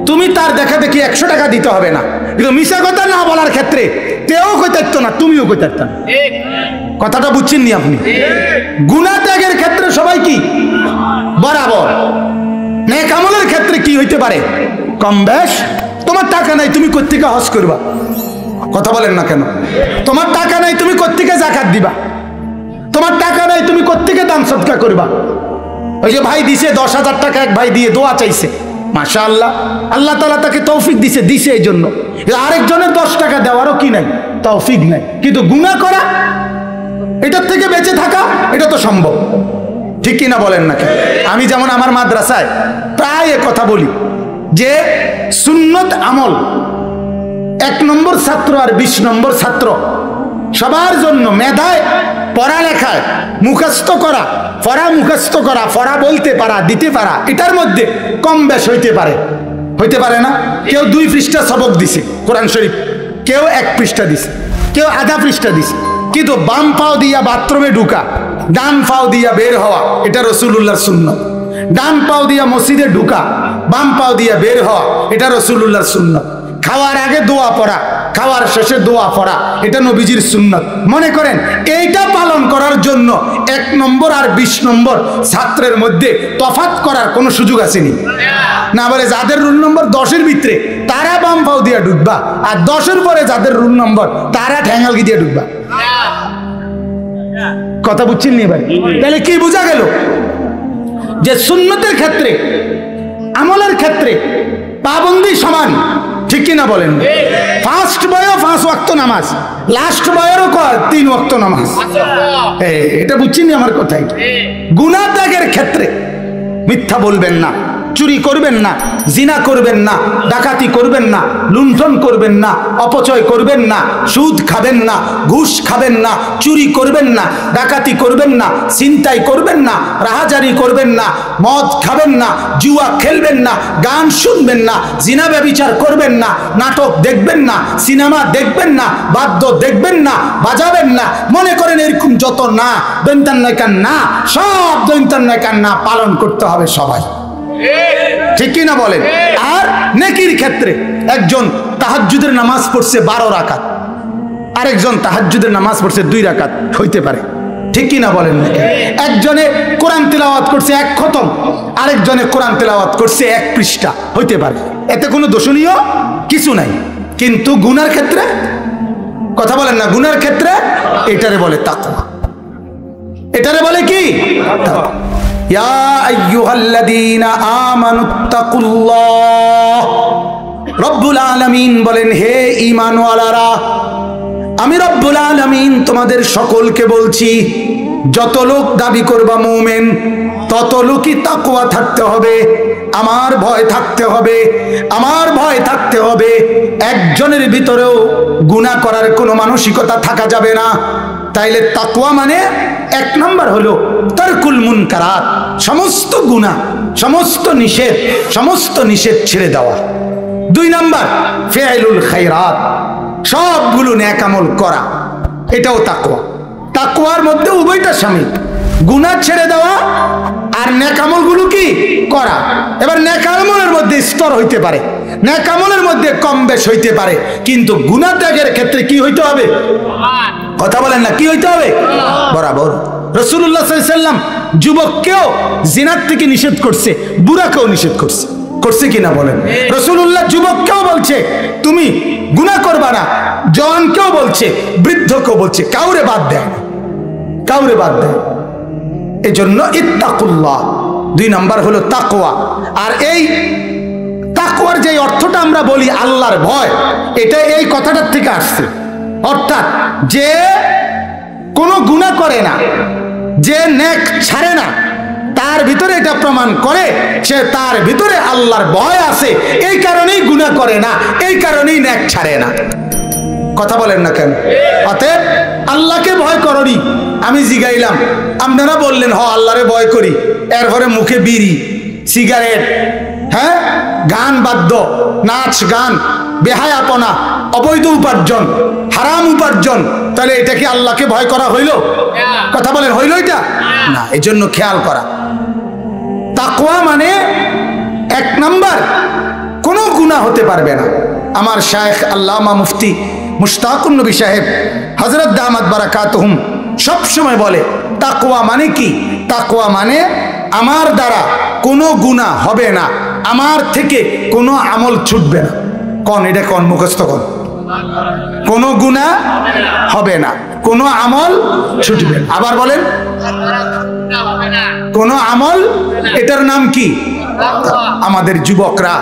[SPEAKER 1] তুমি তার দেখা দেখি 100 টাকা দিতে হবে না, কিন্তু মিশা কথা না বলার ক্ষেত্রে তেও কইতারতো না, তুমিও কইতারত না। কথাটা বুঝছেন নি আপনি? গুনাহ ত্যাগের ক্ষেত্রে সবাই কি বরাবর, নেক আমলের ক্ষেত্রে কি হইতে পারে কম বেশ। তোমার টাকা নাই, তুমি কোত্থেকে হজ করবা? কথা বলেন না কেন? তোমার টাকা নাই, তুমি কোত্থেকে যাকাত দিবা? তোমার টাকা নাই, তুমি কোত্থেকে দান সদকা করবা? ওই যে ভাই দিছে 10,000 টাকা, এক ভাই দিয়ে দোয়া চাইছে, মাশাআল্লাহ, আল্লাহ তাআলা তাকে তৌফিক দিছে এই জন্য। আরেকজনের 10 টাকা দেওয়ারও কি নাই, তৌফিক নাই, কিন্তু গুনাহ করা, এটার থেকে বেঁচে থাকা, এটা তো সম্ভব, ঠিক কিনা বলেন না? আমি যেমন আমার মাদ্রাসায় প্রায় কথা বলি যে সুন্নত আমল 1 নম্বর ছাত্র আর 20 নম্বর ছাত্র সবার জন্য মেধায়, পড়ালেখায়, মুখস্থ করা, পড়া মুখস্থ করা, পড়া বলতে পারা, দিতে পারা, এটার মধ্যে কম বেশ হইতে পারে না? কেউ 2 পৃষ্ঠা সবক দিছে কোরআন শরীফ, কেউ 1 পৃষ্ঠা দিছে, কেউ আধা পৃষ্ঠা দিছে, কিন্তু বাম পাও দিয়া বাথরুমে ঢুকা, ডান পাও দিয়া বের হওয়া, এটা রাসূলুল্লাহর সুন্নাত। ডান পাও দিয়া মসজিদে ঢুকা, বাম পাও দিয়া বের হওয়া, এটা রাসূলুল্লাহর সুন্নাত। খাওয়ার আগে দোয়া পড়া, খাওয়ার শেষে দোয়া পড়া, এটা নবীজির সুন্নাত। মনে করেন এইটা পালন করার জন্য 1 নম্বর আর 20 নম্বর ছাত্রের মধ্যে তফাৎ করার কোনো সুযোগ আসেনি না। বলে যাদের রুল নম্বর 10-এর ভিতরে তারা বাম পাও দিয়া ঢুকবা, আর 10-এর পরে যাদের রুল নম্বর তারা ঠ্যাঙ্গালগি দিয়ে ঢুকবা। কথা বুঝছেন নি ভাই? তাহলে কি বোঝা গেল যে সুন্নতের ক্ষেত্রে, আমলের ক্ষেত্রে পাবন্দি সমান, ঠিক কিনা বলেন? ফার্স্ট বয়ও 5 ওয়াক্ত নামাজ, লাস্ট বয়েরও 3 ওয়াক্ত নামাজ। এটা বুঝছেন নি আমার কথাই? গুনাহ ত্যাগের ক্ষেত্রে মিথ্যা বলবেন না, চুরি করবেন না, জিনা করবেন না, ডাকাতি করবেন না, লুণ্ঠন করবেন না, অপচয় করবেন না, সুদ খাবেন না, ঘুষ খাবেন না, চুরি করবেন না, ডাকাতি করবেন না, ছিনতাই করবেন না, রাহাজানি করবেন না, মদ খাবেন না, জুয়া খেলবেন না, গান শুনবেন না, জিনা ব্যভিচার করবেন না, নাটক দেখবেন না, সিনেমা দেখবেন না, বাদ্য দেখবেন না, বাজাবেন না। মনে করেন এরকম যত না দৈন্তান নায়িকার না, সব দৈন্তান নায়িকার না পালন করতে হবে সবাই, ঠিক কিনা বলেন? আর নেকির ক্ষেত্রে একজন তাহাজ্জুদের নামাজ পড়ছে 12 রাকাত, আরেকজন তাহাজ্জুদের নামাজ পড়ছে 2 রাকাত, হইতে পারে, ঠিক কিনা বলেন? একজনে কোরআন তেলাওয়াত করছে 1 খতম, আরেকজনে কোরআন তেলাওয়াত করছে 1 পৃষ্ঠা, হইতে পারে, এতে কোনো দোষণীয় কিছু নাই। কিন্তু গুনার ক্ষেত্রে, কথা বলেন না, গুনার ক্ষেত্রে এটারে বলে তাকওয়া, এটারে বলে কি? তাকওয়া। ইয়া আইয়ুহাল্লাযীনা আমানুত্তাকুল্লাহ, রব্বুল আলামিন বলেন, হে ঈমানওয়ালারা, আমি রব্বুল আলামিন তোমাদের সকলকে বলছি, যত লোক দাবি করবা মুমিন, তত লোকই তাকওয়া থাকতে হবে, আমার ভয় থাকতে হবে, আমার ভয় থাকতে হবে। একজনের ভিতরেও গুনাহ করার কোনো মানসিকতা থাকা যাবে না। তাইলে তাকওয়া মানে 1 নম্বর হলো তারকুল মুনকারাত, সমস্ত গুনাহ, সমস্ত নিষেধ ছেড়ে দেওয়া। 2 নম্বর ফিআলুল খায়রাত, সবগুলো নেক আমল করা। এটাও তাকওয়া। তাকওয়ার মধ্যে উভয়টা শামিল, গুনাহ ছেড়ে দেওয়া আর নেক আমলগুলো কি করা। এবার নেক আমলের মধ্যে স্তর হইতে পারে, নেক আমলের মধ্যে কম বেশ হইতে পারে, কিন্তু গুনাহ ত্যাগের ক্ষেত্রে কি হইতে হবে? কথা বলেন না, কি হইতে হবে? বরাবর। রাসূলুল্লাহ সাল্লাল্লাহু আলাইহি ওয়াসাল্লাম যুবককেও জিনার থেকে নিষেধ করছে, বুড়াকেও নিষেধ করছে, করছে কিনা বলেন? রাসূলুল্লাহ যুবককেও বলছে তুমি গুনাহ করবা না, জওয়ানকেও বলছে, বৃদ্ধকেও বলছে, কাউরে বাদ দেয় না, কাউরে বাদ দেয়। এই জন্য ইত্তাকুল্লাহ 2 নাম্বার হলো তাকওয়া। আর এই তাকওয়ার যে অর্থটা আমরা বলি আল্লাহর ভয়, এটা এই কথাটার থেকে আসছে। অর্থাৎ যে কোনো গুনাহ করে না, যে নেক ছাড়ে না, তার ভিতরে এটা প্রমাণ করে সে তার ভিতরে আল্লাহর ভয় আছে, এই কারণেই গুনাহ করে না, এই কারণেই নেক ছাড়ে না। কথা বলেন না কেন? অতএব আল্লাহকে ভয় করনি। আমি জিগাইলাম, আপনারা বললেন হ আল্লাহরে ভয় করি, এরপরে মুখে বিড়ি, সিগারেট, হ্যাঁ, গান বাদ্য, নাচ গান, বেহায়াপনা, অবৈধ উপার্জন, হারাম উপার্জন, তাহলে এটা কি আল্লাহকে ভয় করা হইল? কথা বলেন, হইল এটা? না। এই জন্য খেয়াল করা, তাকওয়া মানে 1 নাম্বার কোনো গুনাহ হতে পারবে না। আমার শায়েখ আল্লামা মুফতি মুশতাকুন নবী সাহেব হযরত দামাত বারাকাতুহুম সব সময় বলে তাকওয়া মানে কি? তাকওয়া মানে আমার দ্বারা কোনো গুনাহ হবে না, আমার থেকে কোনো আমল ছুটবে না। কোন এটা কোন মুখস্থ কোন? কোনো গুনাহ হবে না, কোনো আমল ছুটবে না। আবার বলেন, কোনো আমল, এটার নাম কি? আমাদের যুবকরা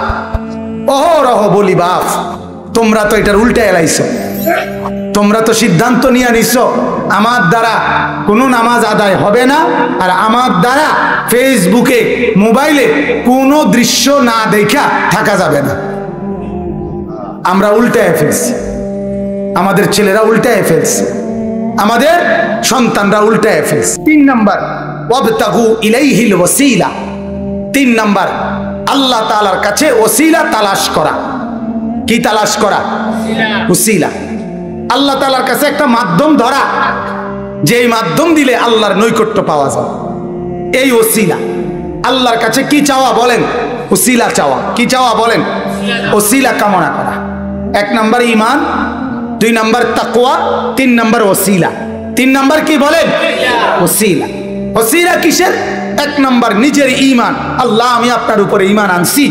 [SPEAKER 1] অহরহ বলি বাপ, তোমরা তো এটার উল্টা এলাইছো, তোমরা তো সিদ্ধান্ত নিয়ে নিছো আমার দ্বারা কোনো নামাজ আদায় হবে না, আর আমার দ্বারা ফেসবুকে মোবাইলে কোনো দৃশ্য না দেখা থাকা যাবে না। আমরা উল্টায় ফেলছি, আমাদের ছেলেরা উল্টায় ফেলছে, আমাদের সন্তানরা উল্টায় ফেলছে। 3 নাম্বার ওয়াবতাগু ইলাইহিল ওয়াসিলা। 3 নাম্বার আল্লাহ তাআলার কাছে ওসিলা তালাশ করা। কি তালাশ করা? ওসিলা। আল্লাহ তাআলার কাছে একটা মাধ্যম ধরা, যেই মাধ্যম দিলে আল্লাহর নৈকট্য পাওয়া যায়, এই ওসিলা। আল্লাহর কাছে কি চাওয়া বলেন? ওসিলা চাওয়া। কি চাওয়া বলেন? ওসিলা কামনা করা। 1 নাম্বার ঈমান, 2 নাম্বার তাকওয়া, 3 নাম্বার ওসিলা। 3 নাম্বার কি বলেন? ওসিলা। ওসিলা কিসের? 1 নাম্বার নিজের ঈমান, আল্লাহ আমি আপনার উপরে ঈমান আনছি,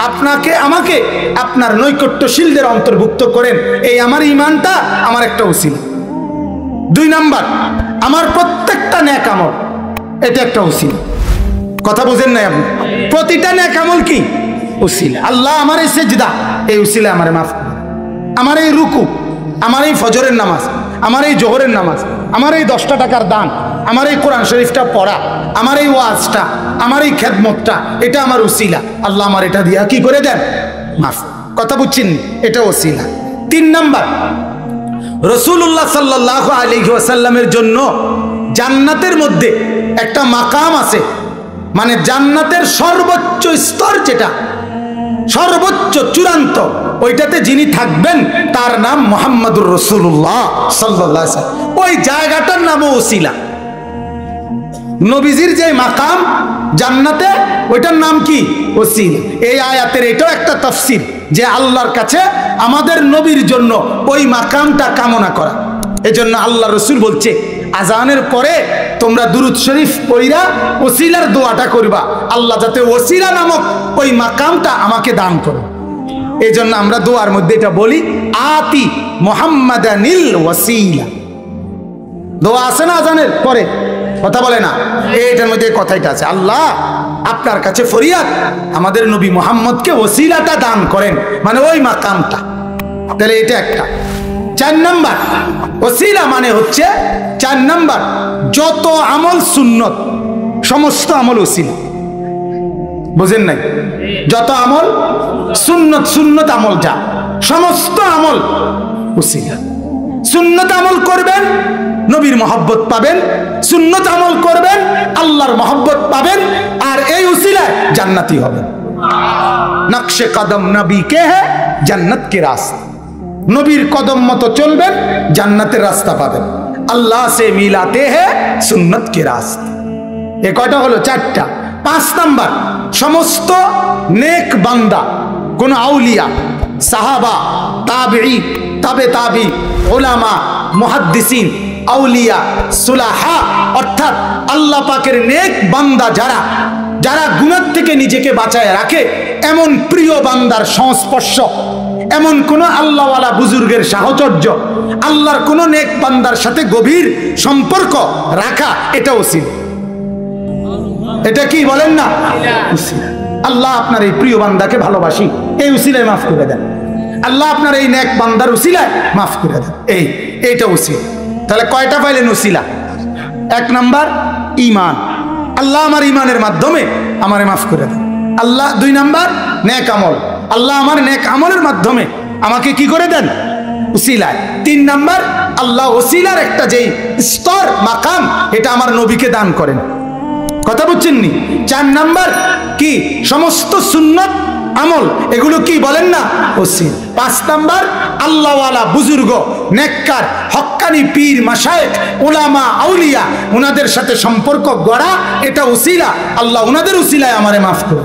[SPEAKER 1] আপনাকে আমাকে আপনার নৈকট্যশীলদের অন্তর্ভুক্ত করেন, এই আমার ঈমানটা আমার একটা ওসিলা। 2 নাম্বার আমার প্রত্যেকটা নেক আমল, এটা একটা ওসিলা। কথা বুঝেন নাই আপনি? প্রতিটা নেক আমল কি? ওসিলা। আল্লাহ আমার এই সেজদা, এই ওসিলা আমারে মাফ করে। আমার এই রুকু, আমার এই ফজরের নামাজ, আমার এই জোহরের নামাজ, আমার এই 10টা টাকার দান, আমার এই কোরআন শরীফটা পড়া, আমার এই ওয়াজটা, আমার এই খেদমতটা, এটা আমার ওসিলা। আল্লাহ আমার এটা দিয়া কি করে দেন? মাফ। কথা বুঝছেন? এটা ওসিলা। 3 নাম্বার রাসূলুল্লাহ সাল্লাল্লাহু আলাইহি ওয়াসাল্লামের জন্য জান্নাতের মধ্যে একটা মাকাম আছে, মানে জান্নাতের সর্বোচ্চ স্তর, যেটা সর্বোচ্চ চূড়ান্ত, ওইটাতে যিনি থাকবেন তার নাম মুহাম্মাদুর রাসূলুল্লাহ সাল্লাল্লাহু আলাইহি ওয়াসাল্লাম। ওই জায়গাটার নাম ওসিলা। নবীজির যে মাকাম জান্নাতে, ওইটার নাম কি? ওসিলা। এই আয়াতের এটাও একটা তাফসীর, যে আল্লাহর কাছে আমাদের নবীর জন্য ওই মাকামটা কামনা করা। এজন্য আল্লাহ রাসূল বলছে আজানের পরে তোমরা দুরূদ শরীফ পড়িরা ওসিলার দোয়াটা করবা, আল্লাহ যাতে ওসিলা নামক ওই মাকামটা আমাকে দান করো। এই জন্য আমরা দোয়ার মধ্যে এটা বলি, আতি মুহাম্মাদানিল ওয়াসিলা। দোয়া আছে না আজানের পরে? কথা বলে না, এইটার মধ্যে কথাইটা আছে, আল্লাহ আপনার কাছে ফরিয়াদ আমাদের নবী মুহাম্মদকে ওসিলাটা দান করেন, মানে ওই মাকামটা। তাহলে এটা একটা। 4 নাম্বার ওসিলা মানে হচ্ছে 4 নাম্বার যত আমল সুন্নত, সমস্ত আমল ওসিলা। বুঝেন নাই? যত আমল সুন্নত, সুন্নত আমল যা, সমস্ত আমল ওসিলা। সুন্নত আমল করবেন, নবীর মহব্বত পাবেন, সুন্নত আমল করবেন, আল্লাহর মহব্বত পাবেন, আর এই উসিলায় জান্নাতি হবেন। নকশে কদম নবী কে হ্যায়, জান্নাত কে রাস্তা। নবীর কদম মতো চলবেন, জান্নাতের রাস্তা পাবেন। আল্লাহ সে মিলাতে হ্যাঁ সুন্নত কে রাস্তা। এ কয়টা হলো? 4টা। 5 নাম্বার, সমস্ত নেক বান্দা, কোন আউলিয়া, সাহাবা, তাবেঈ, তাবে তাবি, উলামা, মুহাদ্দিসিন, আউলিয়া, সুলাহা, অর্থাৎ আল্লাহ পাকের নেক বান্দা যারা, যারা গুনাহ থেকে নিজেকে বাঁচায় রাখে, এমন প্রিয় বান্দার সংস্পর্শ, এমন কোন আল্লাহওয়ালা বুজুর্গের সাহচর্য, আল্লাহর কোন নেক বান্দার সাথে গভীর সম্পর্ক রাখা, এটা উসিলা। এটা কি বলেন না? উসিলা। আল্লাহ আপনার এই প্রিয় বান্দাকে ভালোবাসি, এই উসিলায় মাফ করে দেন। আল্লাহ আপনার এই নেক বান্দার উসিলায় মাফ করে দেন। এইটা উসিলা। তাহলে কয়টা পাইলেন উসিলা? 1 নাম্বার ঈমান, আল্লাহ আমার ঈমানের মাধ্যমে আমারে মাফ করে দেন। আল্লাহ 2 নাম্বার নেক আমল, আল্লাহ আমার নেক আমলের মাধ্যমে আমাকে কি করে দেন? উসিলায়। 3 নাম্বার আল্লাহ ওসিলার একটা যেই স্তর মাকাম, এটা আমার নবীকে দান করেন। কথা বুঝছেন নি? 4 নাম্বার কি? সমস্ত সুন্নত আমল, এগুলো কি বলেন না? ওসিলা। 5 নাম্বার আল্লাহওয়ালা বুজুর্গ, নেককার, হক্কানি পীর, মাশায়েখ, উলামা, আউলিয়া, ওনাদের সাথে সম্পর্ক গড়া, এটা উসিলা। আল্লাহ ওনাদের উসিলায় আমারে মাফ করে।